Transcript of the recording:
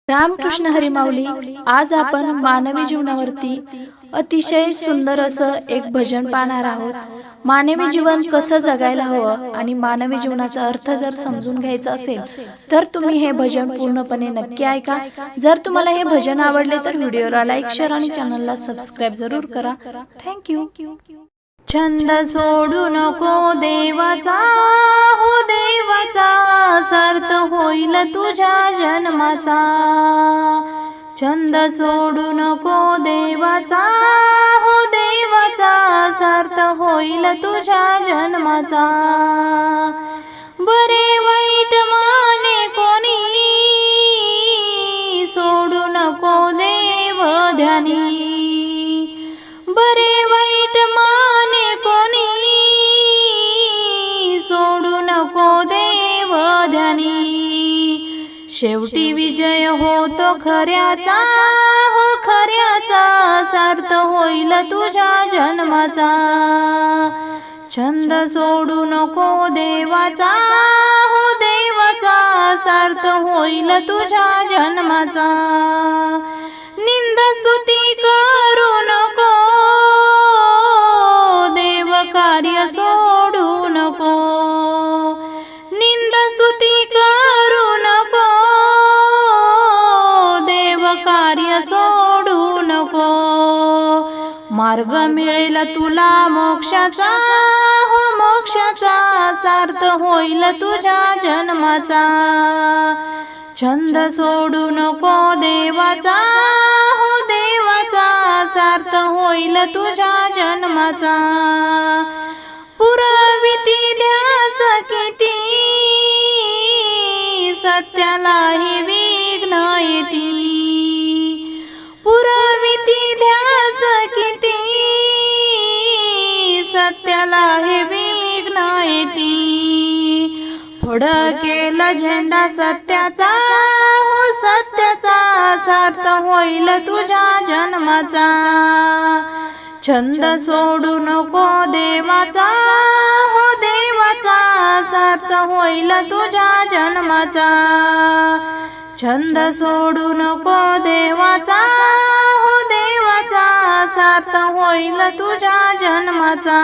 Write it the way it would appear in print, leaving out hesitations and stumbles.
रामकृष्ण हरी माऊली. आज आपण मानवी जीवनावरती अतिशय सुंदर असं एक भजन पाहणार आहोत. मानवी जीवन कसं जगायला हवं आणि मानवी जीवनाचा अर्थ जर समजून घ्यायचा असेल तर तुम्ही हे भजन पूर्णपणे नक्की ऐका. जर तुम्हाला हे भजन आवडले तर व्हिडिओला लाईक, शेअर आणि चॅनलला सबस्क्राईब जरूर करा. थँक्यू. छंद सोडू नको देवाचा, हो देवाचा, सार्थ होईल तुझ्या जन्माचा. छंद सोडू नको देवाचा, हो देवाचा, सार्थ होईल तुझ्या जन्माचा. बरे वाईट माने कोणी, सोडू नको देव ध्यानी. बरे वाईट माने कोणी, सोडू नको देव ध्यानी. शेवटी विजय होतो खऱ्याचा, हो खऱ्याचा, सार्थ होईल तुझ्या जन्माचा. छंद सोडू नको देवाचा, हो देवाचा, सार्थ होईल तुझ्या जन्माचा. निंद स्तुती करू नको, देव कार्य सोडू नको. निंद स्तुती करू नको, देव कार्य सोडू नको. मार्ग मिळेल तुला मोक्षाचा, हो मोक्षाचा, सार्थ होईल तुझ्या जन्माचा. छंद सोडू नको देवाचा, हो देवाचा, सार्थ होईल तुझ्या जन्माचा. पुरविती ध्यास किती, सत्यालाही विघ्न येती. पुरविती ध्यास किती, सत्यालाही विघ्न येती. फडकेला झेंडा सत्याचा, हो सत्याचा, सार्थ होईल तुझ्या जन्माचा. छंद सोडू नको देवाचा, हो देवाचा, सार्थ होईल तुझ्या जन्माचा. छंद सोडू नको देवाचा, हो देवाचा, सार्थ होईल तुझ्या जन्माचा.